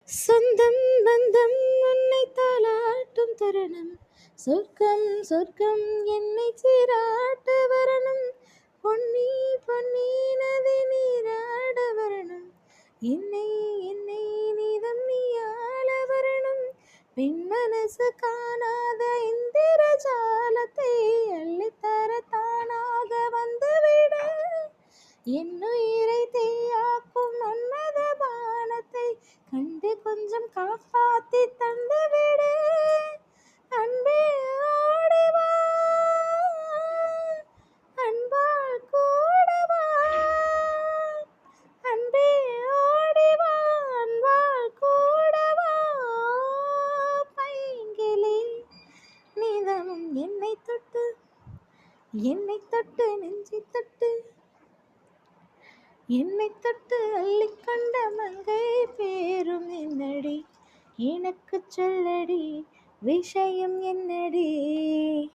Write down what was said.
சொந்தம் பந்தம் உன்னை தாலாட்டும் தருணம், சொர்க்கம் சொர்க்கம் என்னை சீராட்ட வரணும், பொன்னி பொன்னி நதி நீராட வரணும், என்னை என்னை நீதம் நீயாள வரணும், பெண் மனசு காணாத இந்திர ஜாலத்தை அள்ளித்தர தானாக வந்துவிட, என்னுயிரை தீயாக்கும் மன்மத பானத்தை கண்டு கொஞ்சம் காப்பாத்தி தந்துவிடு, அன்பே ஓடிவா, அன்பால் கூடவா, அன்பே ஓடிவா, அன்பால் கூடவா, பைங்கிளி நீதமும் என்னை தொட்டு நெஞ்சை தொட்டு என்னை தொட்டு அள்ளிக்கொண்ட மங்கை பேரும் என்னடி, எனக்கு சொல்லடி விஷயம் என்னடி.